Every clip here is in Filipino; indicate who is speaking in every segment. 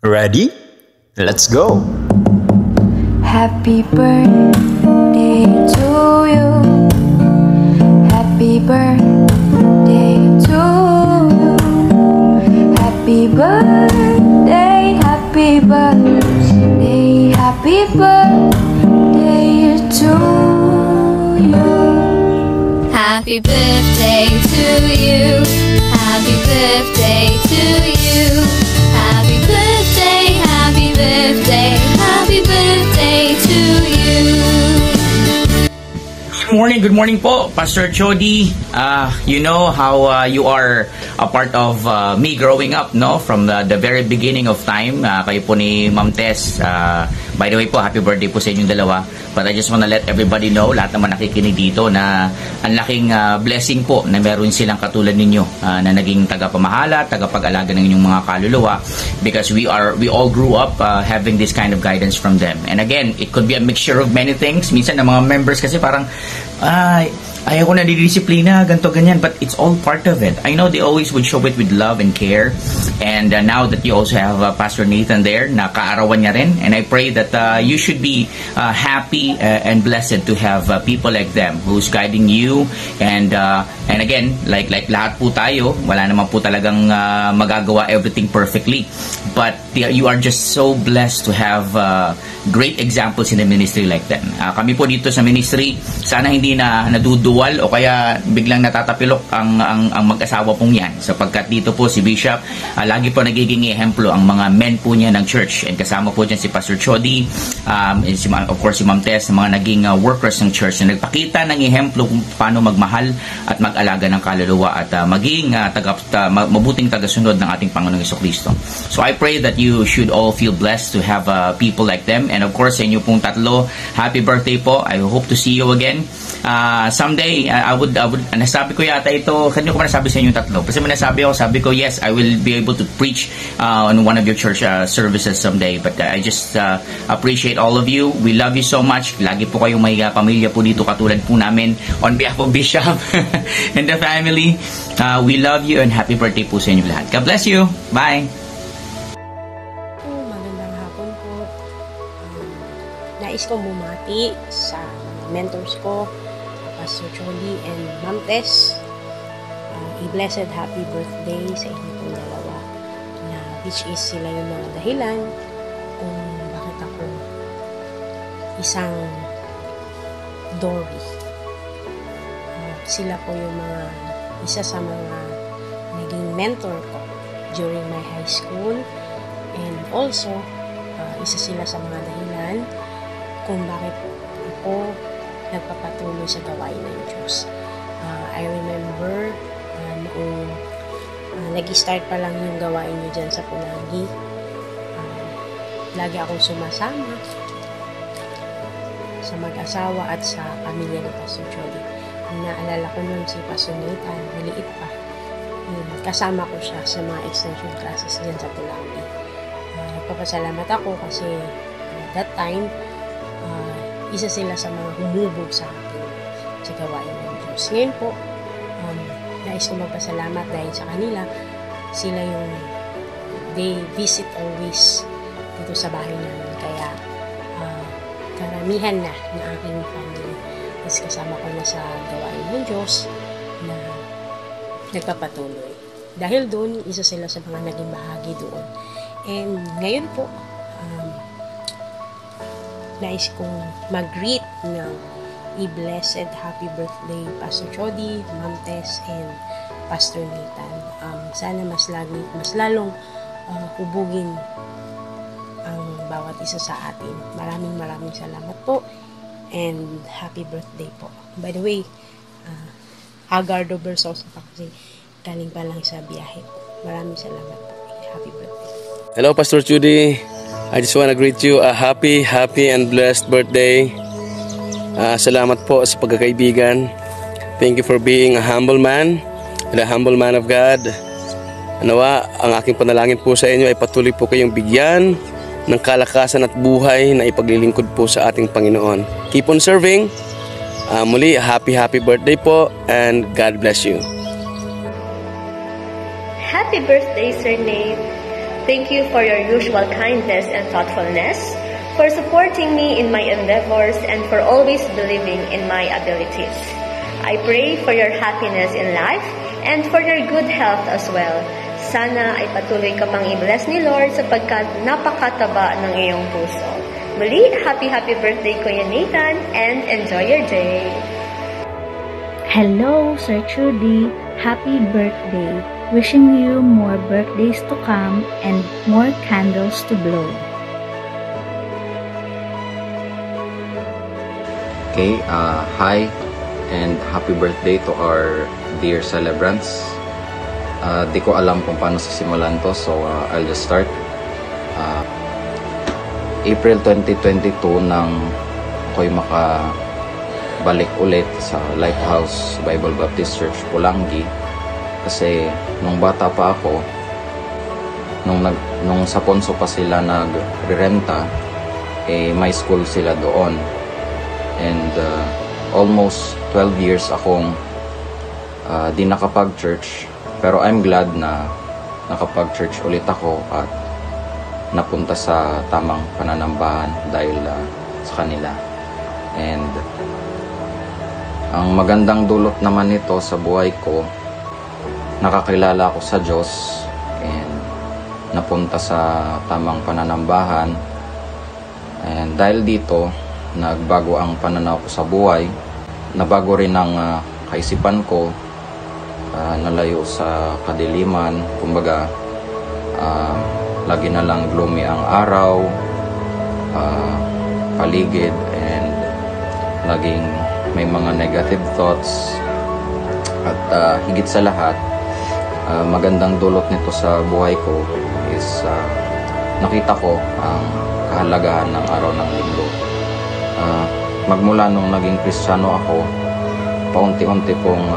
Speaker 1: Ready? Let's go!
Speaker 2: Happy birthday to you. Happy birthday to you. Happy birthday, happy birthday, happy birthday to you.
Speaker 3: Happy birthday to you. Happy birthday to you. Happy birthday, happy birthday, happy birthday to you.
Speaker 4: Good morning po, Pastor Chody. You know how you are a part of me growing up, no? From the very beginning of time. Kayo po ni Ma'am Tess. By the way po, happy birthday po sa inyong dalawa. But I just wanna let everybody know, lahat naman nakikinig dito, na ang laking blessing po na meron silang katulad ninyo na naging tagapamahala, tagapag-alaga ng inyong mga kaluluwa, because we all grew up having this kind of guidance from them. And again, it could be a mixture of many things. Minsan ng mga members kasi parang ayaw ko na didisiplina, ganto ganyan, but it's all part of it. I know they always would show it with love and care, and now that you also have Pastor Nathan there, na kaarawan niya rin, and I pray that you should be happy and blessed to have people like them who's guiding you, and again, like lahat po tayo, wala naman po talagang magagawa everything perfectly, but you are just so blessed to have great examples in the ministry like them. Kami po dito sa ministry, sana hindi na naduduwal o kaya biglang natatapilok ang mag-asawa pong yan, sapagkat dito po si Bishop lagi po nagiging ehemplo ang mga men po niya ng church, and kasama po dyan si Pastor Chody, and of course si Ma'am Tess, mga naging workers ng church na nagpakita ng ehemplo kung paano magmahal at mag-alaga ng kaluluwa at maging mabuting tagasunod ng ating Panginoong Jesucristo. So I pray that you should all feel blessed to have people like them. And of course, sa inyo pong tatlo, happy birthday po. I hope to see you again. Someday, I would, nasabi ko yata ito, kanino ko ba nasabi sa inyo tatlo? Kasi sabi ko, yes, I will be able to preach on one of your church services someday. But I just appreciate all of you. We love you so much. Lagi po kayong may pamilya po dito, katulad po namin. On behalf of Bishop and the family, we love you and happy birthday po sa inyo lahat. God bless you. Bye.
Speaker 5: Nais kong bumati sa mentors ko, Pastor Chody and Ma'am Tess. A blessed happy birthday sa inyo pong dalawa, na which is sila yung mga dahilan kung bakit ako isang Dory. Sila po yung isa sa mga naging mentor ko during my high school, and also isa sila sa mga dahilan kung bakit ako nagpapatuloy sa gawain ng Diyos. I remember noong nag-start pa lang yung gawain niyo dyan sa Punagi, lagi akong sumasama sa mag-asawa at sa pamilya ng Pastor Chody. Naalala ko nun si Pastor Nathan, maliit pa. Kasama ko siya sa mga extension classes dyan sa Punagi. Nagpapasalamat ako kasi that time, isa sila sa mga humubog sa akin sa gawain ng Diyos. Ngayon po, nais ko magpasalamat dahil sa kanila, sila yung they visit always dito sa bahay namin. Kaya karamihan na ng aking family is kasama ko na sa gawain ng Diyos na nagpapatuloy. Dahil doon, isa sila sa mga naging bahagi doon. And ngayon po, nais kong mag-greet ng a blessed happy birthday Pastor Chody, Ma'am Tess, and Pastor Nathan. Sana mas lalong hubugin ang bawat isa sa atin. Maraming salamat po, and happy birthday po. By the way, Agardo Versos pa kasi galing pa lang sa biyahe. Maraming salamat po. Happy birthday.
Speaker 6: Hello, Pastor Chody. I just want to greet you a happy and blessed birthday. Salamat po sa pagkakaibigan. Thank you for being a humble man and a humble man of God. Nawa, ang aking panalangin po sa inyo ay patuloy po kayong bigyan ng kalakasan at buhay na ipaglilingkod po sa ating Panginoon. Keep on serving. Muli, happy birthday po, and God bless you.
Speaker 7: Happy birthday, Sir Nate. Thank you for your usual kindness and thoughtfulness, for supporting me in my endeavors, and for always believing in my abilities. I pray for your happiness in life and for your good health as well. Sana ay patuloy ka pang i-bless ni Lord sapagkat napakataba ng iyong puso. Muli, happy birthday Kuya Nathan, and enjoy your day.
Speaker 8: Hello, Sir Trudy. Happy birthday. Wishing you more birthdays to come and more candles to blow.
Speaker 9: Okay, hi and happy birthday to our dear celebrants. Di ko alam kung paano sisimulan to, so I'll just start. April 2022 nang ako'y makabalik ulit sa Lighthouse Bible Baptist Church, Pulangi. Kasi nung bata pa ako, nung sa Ponso pa sila nag-renta, may school sila doon. And almost 12 years akong di nakapag-church. Pero I'm glad na nakapag-church ulit ako at napunta sa tamang pananambahan dahil sa kanila. And ang magandang dulot naman nito sa buhay ko, nakakilala ako sa Diyos and napunta sa tamang pananambahan. And dahil dito, nagbago ang pananaw ko sa buhay, nabago rin ang kaisipan ko, nalayo sa kadiliman, kumbaga lagi na lang gloomy ang araw, paligid, and laging may mga negative thoughts. At higit sa lahat, magandang dulot nito sa buhay ko is nakita ko ang kahalagahan ng araw ng linggo. Magmula nung naging Kristiyano ako, paunti-unti kong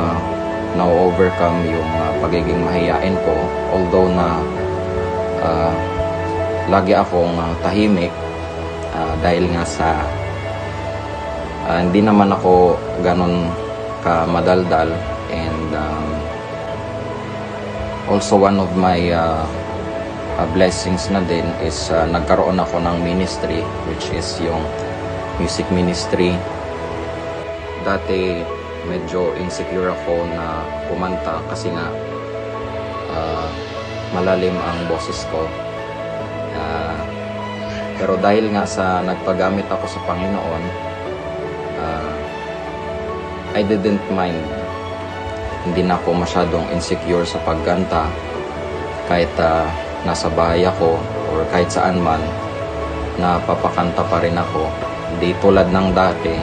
Speaker 9: na-overcome yung pagiging mahiyain ko, although na lagi akong tahimik dahil nga sa hindi naman ako ganun ka madaldal. And also one of my blessings na din is nagkaroon ako ng ministry, which is yung music ministry. Dati medyo insecure ako na kumanta kasi nga malalim ang boses ko. Pero dahil nga sa nagpagamit ako sa Panginoon, I didn't mind. Hindi na ako masyadong insecure sa pagkanta kahit nasa bahay ako or kahit saan man, napapakanta pa rin ako. Hindi tulad ng dati,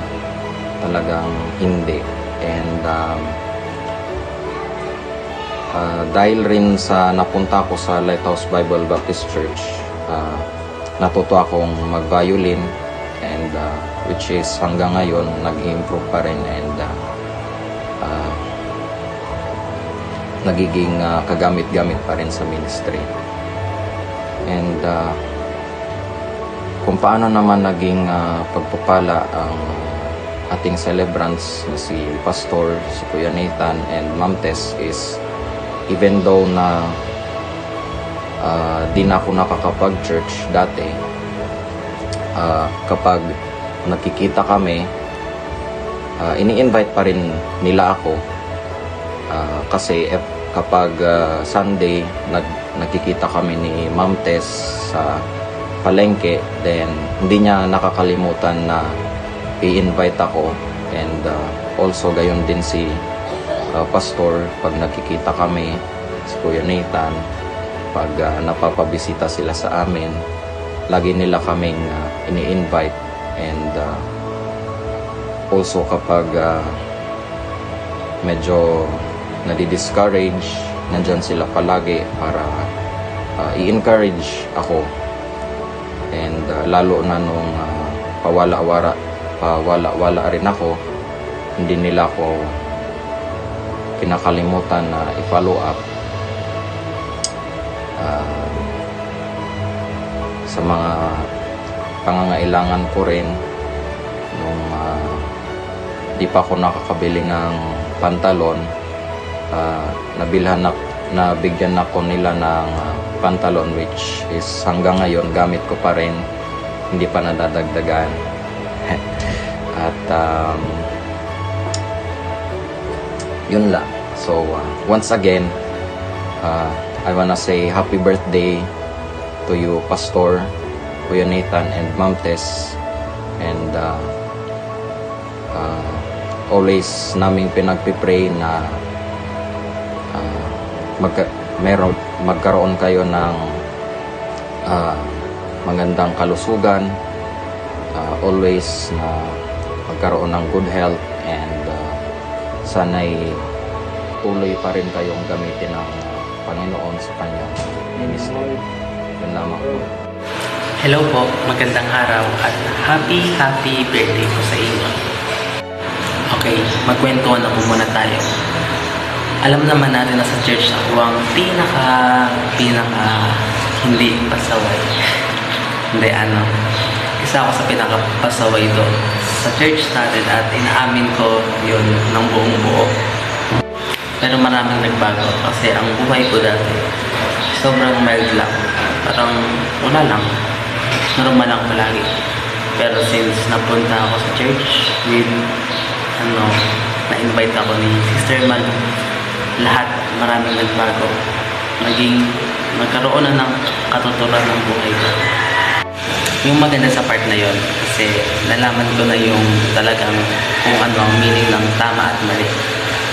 Speaker 9: talagang hindi. And dahil rin sa napunta ako sa Lighthouse Bible Baptist Church, natuto akong mag-violin, and which is hanggang ngayon nag-improve pa rin, and nagiging kagamit-gamit pa rin sa ministry. And kung paano naman naging pagpapala ang ating celebrants na si Pastor, si Kuya Nathan, and Ma'am Tess is, even though na di na ako nakakapag-church dati, kapag nakikita kami, ini-invite pa rin nila ako. Kasi kapag Sunday nagkikita kami ni Ma'am Tess sa palengke, then hindi niya nakakalimutan na i-invite ako. And also gayon din si Pastor, pag nakikita kami, si Kuya Nathan, pag napapabisita sila sa amin, lagi nila kaming ini-invite. And also kapag medyo nadi-discourage, nandyan sila palagi para i-encourage ako. And lalo na nung pawala-wala rin ako, hindi nila ako kinakalimutan na i-follow up sa mga pangangailangan ko rin. Nung di pa ako nakakabili ng pantalon, nabigyan ako nila ng pantalon, which is hanggang ngayon gamit ko pa rin, hindi pa nadadagdagan. At yun lang. So once again, I wanna say happy birthday to you, Pastor, Kuya Nathan, and Ma'am Tess. And always naming pinagpipray na magkaroon kayo ng magandang kalusugan, always na magkaroon ng good health, and sana'y tuloy pa rin kayong gamitin ng Panginoon sa kanyang ministry. Yun lamang po.
Speaker 10: Hello po, magandang araw at happy birthday po sa inyo. Okay, magkwentuhan na po muna tayo. Alam naman natin na sa church ako ang pinaka hindi pasaway. Hindi isa ako sa pinaka-pasaway doon sa church natin, at inaamin ko yun ng buong buo. Pero maraming nagbago kasi ang buhay ko dati sobrang mild lang. Parang wala lang. Normal lang palagi. Pero since napunta ako sa church with na-invite ako ni Sister Malu, lahat maraming nagbago. Nagkaroon na ng katuturan ng buhay ko. Yung maganda sa part na yon kasi nalaman ko na yung talagang kung ano ang meaning ng tama at mali.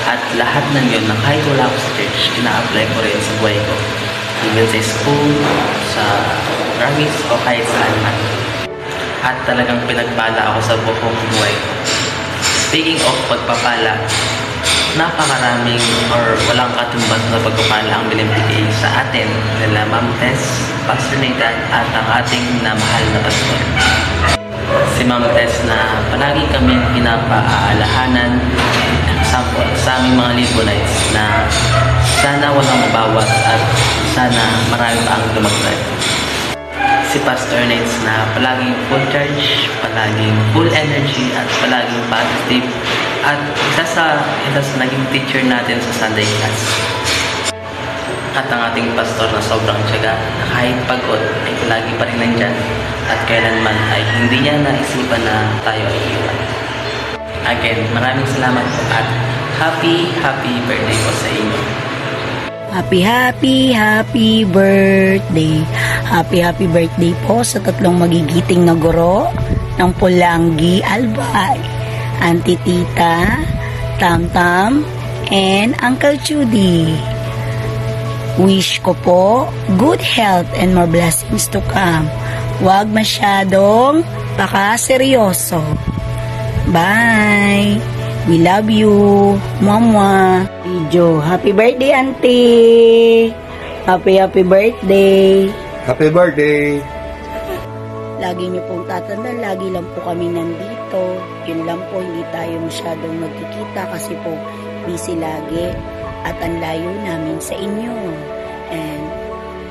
Speaker 10: At lahat ng yun na kahit wala ako sa church, ina-apply ko rin sa buhay ko. Even sa school, sa promise, o kahit saan man. At talagang pinagpala ako sa buong buhay ko. Speaking of pagpapala, napakaraming or walang katumbas na pagpapala ang binibigay sa atin nila Ma'am Tess, Pastor Nathan, at ang ating namahal na pastor. Si Ma'am Tess na palagi kaming pinapaalahanan sa aming mga Libo Nights na sana walang mabawas at sana marami pa ang dumagdag. Si Pastor Nates na palaging full charge, palaging full energy, at palaging positive, at isa sa naging teacher natin sa Sunday class. At ang ating pastor na sobrang tiyaga, na kahit pagod ay palagi pa rin nandyan, at kailanman ay hindi niya naisipan na tayo ay iwan. Again, maraming salamat po at happy birthday po sa inyo.
Speaker 11: Happy birthday. Happy birthday po sa tatlong magigiting na guro ng Pulangi Albay, Auntie Tita, Tam, and Uncle Judy. Wish ko po good health and more blessings to come. Huwag masyadong seryoso. Bye! We love you. Mama. Video. Happy birthday, Auntie. Happy birthday.
Speaker 12: Happy birthday.
Speaker 11: Lagi niyo pong tatandaan, lagi lang po kami nandito. Yun lang po, hindi tayo masyadong magkikita kasi po busy lagi at ang layo namin sa inyo.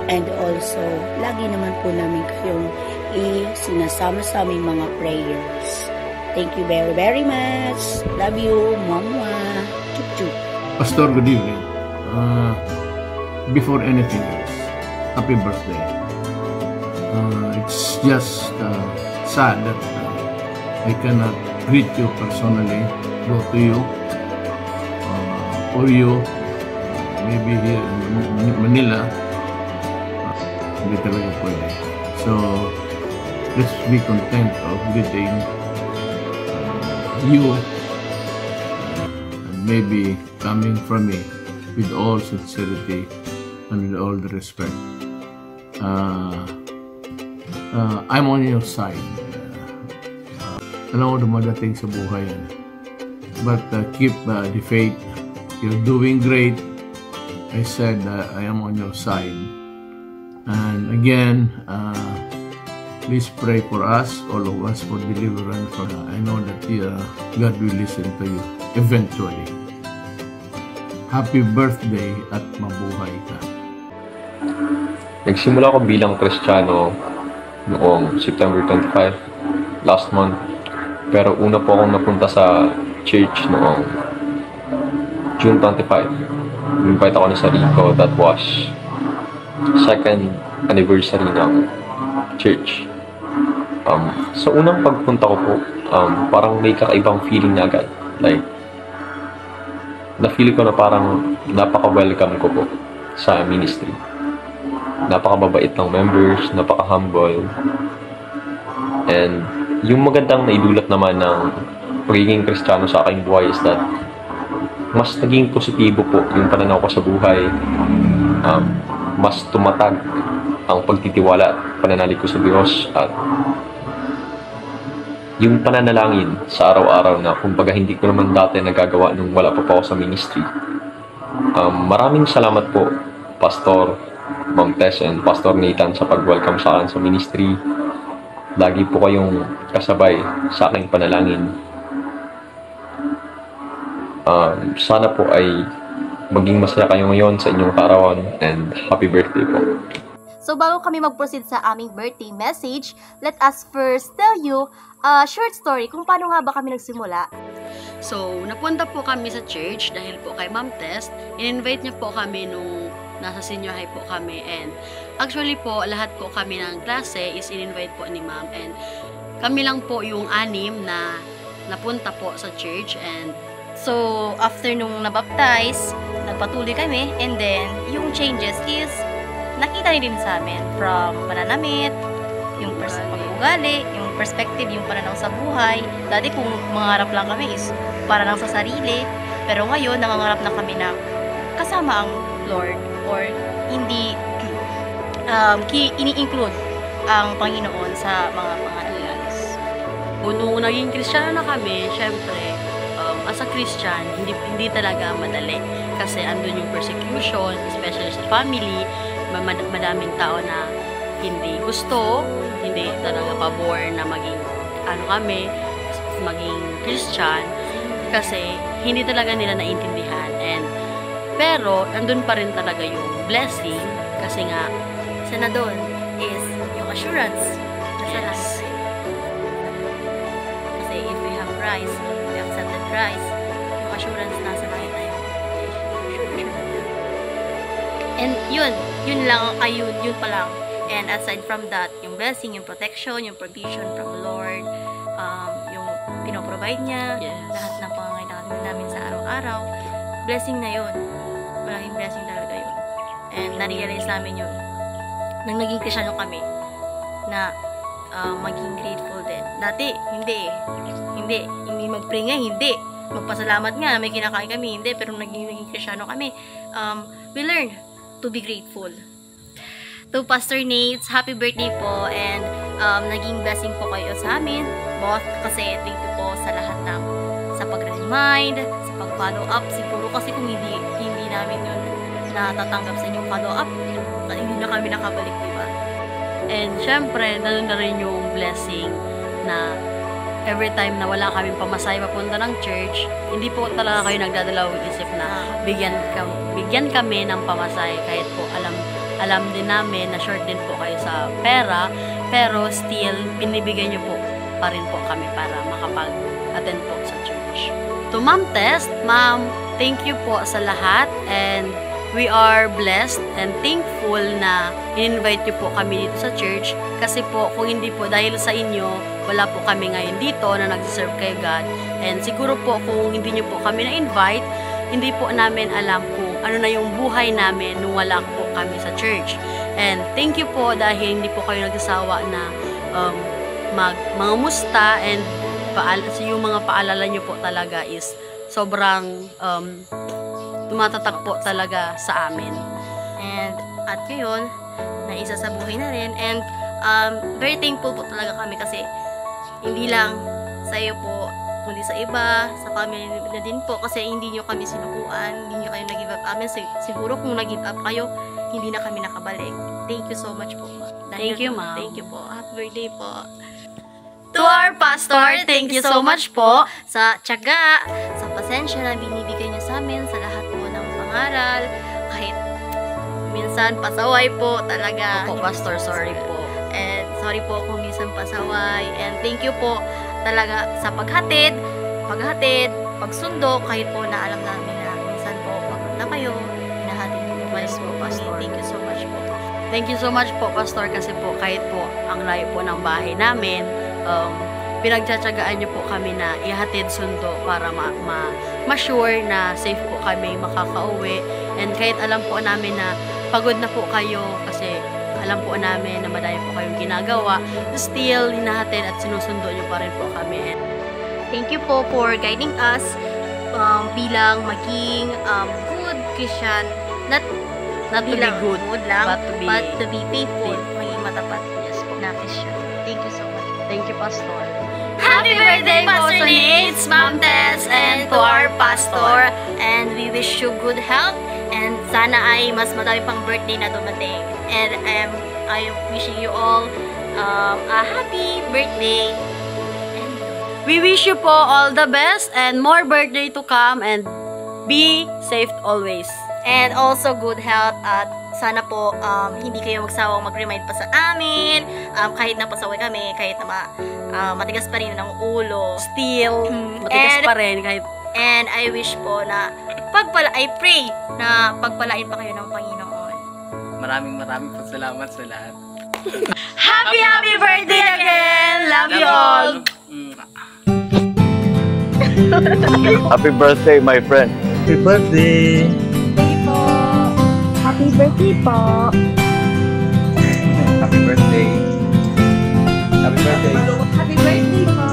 Speaker 11: And also, lagi naman po namin kayong sinasama sa aming mga prayers. Thank you very much. Love you, Mama. Chup.
Speaker 12: Pastor, good evening. Before anything else, happy birthday. It's just sad that I cannot greet you personally, go to you, or you, maybe here in Manila, hindi talaga pwede. So, let's be content of greeting you, and maybe coming from me with all sincerity and with all the respect. I'm on your side. Alam ko dumadating sa buhay yan. But keep the faith. You're doing great. I said I am on your side. And again, please pray for us, all of us, for deliverance. I know that God will listen to you eventually. Happy birthday at mabuhay ka.
Speaker 13: Nagsimula ko bilang Kristiyano noong September 25, last month. Pero una po akong napunta sa church noong June 25. Invite ako ni Sariko that was second anniversary ng church. Sa unang pagpunta ko po, parang may kakaibang feeling na agad. Like, na-feel ko na parang napaka-welcome ko po sa ministry. Napaka-babait ng members, napaka-humble. And yung magandang naidulot naman ng pagiging Kristiyano sa aking buhay is that mas naging positibo po yung pananaw ko sa buhay. Mas tumatag ang pagtitiwala at pananalig ko sa Diyos at yung pananalangin sa araw-araw na kumbaga hindi ko naman dati nagagawa nung wala pa ako sa ministry. Maraming salamat po, Pastor Ma'am Tess and Pastor Nathan sa pag-welcome sa akin sa ministry. Lagi po kayong kasabay sa aking panalangin. Sana po ay maging masaya kayo ngayon sa inyong karawan and happy birthday po.
Speaker 14: So bago kami mag-proceed sa aming birthday message, let us first tell you a short story kung paano nga ba kami nagsimula.
Speaker 15: So, napunta po kami sa church dahil po kay Ma'am Tess. In-invite niya po kami nung nasa senior high po kami. And actually po, lahat po kami ng klase is in-invite po ni Ma'am. And kami lang po yung 6 na napunta po sa church. And
Speaker 14: so, after nung nabaptize, nagpatuloy kami. And then, yung changes is nakita rin sa amin from pananamit, yung pag-ugali, yung perspective, yung pananaw sa buhay. Dati kung mangarap lang kami is para lang sa sarili, pero ngayon nangangarap na kami na kasama ang Lord or hindi ini-include ang Panginoon sa mga pangalan.
Speaker 15: Nung naging Kristiyano na kami, syempre, as a Christian, hindi talaga madali kasi andun yung persecution, especially sa family. Madaming tao na hindi gusto, hindi talaga pabor na maging maging Christian kasi hindi talaga nila naintindihan. Pero andun pa rin talaga yung blessing kasi nga
Speaker 14: sa na doon is yung assurance nasa life. Kasi if we have Christ, we accepted Christ, yung assurance nasa lahat tayo. And yun lang, yun pa lang. And aside from that, yung blessing, yung protection, yung provision from the Lord, yung pinoprovide niya, lahat ng pangangailangan namin sa araw-araw, blessing na yun. Malaking blessing talaga yun. And na-realize namin yun. Nang naging Kristiyano kami, na maging grateful din. Dati, hindi mag-pray nga, hindi. Magpasalamat nga, may kinakain kami, hindi. Pero naging Kristiyano kami, we learn to be grateful. To Pastor Nate, happy birthday po, and naging blessing po kayo sa amin, both kasi thank you po sa lahat ng sa pag-remind, sa pag-follow up. Siguro kasi kung hindi namin yun natatanggap sa inyong follow up, hindi na kami nakabalik, diba?
Speaker 15: And syempre, na rin yung blessing na every time na wala kaming pamasahe papunta ng church, hindi po talaga kayo nagdadalawang isip na bigyan kami ng pamasahe kahit po alam din namin na short din po kayo sa pera, pero still binibigyan nyo po pa rin po kami para makapag-attend po sa church. To Ma'am Tess, Ma'am, thank you po sa lahat, and we are blessed and thankful na in-invite nyo po kami dito sa church kasi po kung hindi po dahil sa inyo, wala po kami ngayon dito na nag-serve kay God. And siguro po kung hindi nyo po kami na-invite, hindi po namin alam kung ano na yung buhay namin nung wala po kami sa church. And thank you po dahil hindi po kayo nagsasawa na mga musta, and yung mga paalala nyo po talaga is sobrang tumatatak po talaga sa amin.
Speaker 14: And at ngayon, naisa sa buhay na rin, and very thankful po talaga kami kasi hindi lang sa iyo po, kundi sa iba, sa family na din po, kasi hindi nyo kami sinukuan, hindi nyo kayo nag-give up amin. Siguro kung nag-give up kayo, hindi na kami nakabalik. Thank you so much po.
Speaker 15: Thank you, ma'am.
Speaker 14: Thank you po. Happy birthday po. To our pastor, thank you so much po sa tiyaga, sa pasensya na binibigay niyo sa amin sa lahat po ng pangaral. Kahit minsan pasaway po talaga.
Speaker 15: Opo, pastor, sorry po.
Speaker 14: And sorry po kung minsan pasaway. And thank you po talaga sa paghatid, pagsundo, kahit po na alam namin na minsan po pagod na kayo, hinahatid po po, pastor. Thank you so much po.
Speaker 15: Thank you so much po, Pastor, kasi po kahit po ang layo po ng bahay namin, pinagtsatsagaan niyo po kami na ihatid sundo para ma-sure na safe po kami makakauwi. And kahit alam po namin na pagod na po kayo kasi alam po namin na madami po kayong ginagawa, still hinahatid at sinusundo niyo pa rin po kami.
Speaker 14: Thank you po for guiding us bilang maging good Christian, not to be good lang, but to be faithful, maging matapat na Christian. Thank you so much.
Speaker 15: Thank you, Pastor.
Speaker 14: Happy birthday, Pastor Nate, Ma'am Tess, and to our pastor. And we wish you good health. And sana ay mas madami pang birthday na dumating. And I am wishing you all a happy birthday.
Speaker 15: We wish you po all the best and more birthday to come, and be safe always.
Speaker 14: And also good health at sana po hindi kayo magsawang mag-remind pa sa amin, kahit na pasaway kami, kahit na matigas pa rin ng ulo.
Speaker 15: Still, matigas pa rin kahit.
Speaker 14: And I wish po na I pray na pagpalain pa kayo ng Panginoon.
Speaker 10: Maraming po salamat sa lahat.
Speaker 14: Happy birthday again! Love you all!
Speaker 1: Happy birthday, my friend.
Speaker 16: Happy birthday!
Speaker 8: Happy birthday po!
Speaker 16: Happy birthday! Happy birthday!
Speaker 8: Happy birthday po!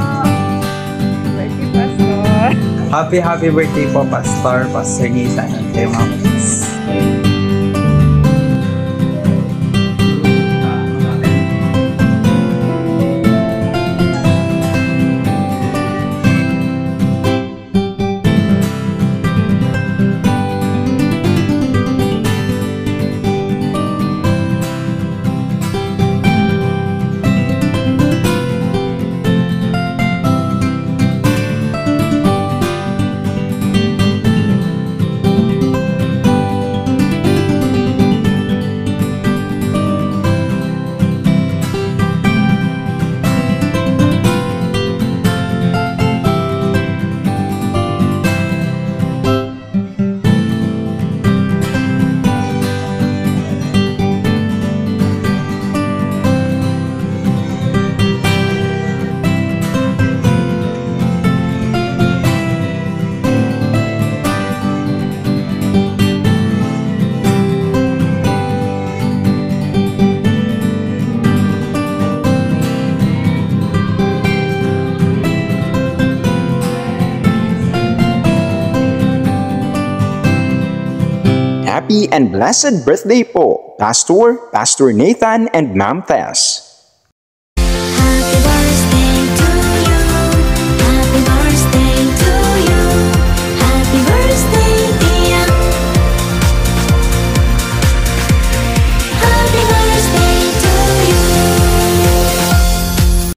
Speaker 8: Birthday, Pastor!
Speaker 16: Happy birthday po, Pastor Nathan and kay Ma'am Tess.
Speaker 1: Happy and blessed birthday po, Pastor Nathan and Ma'am Tess.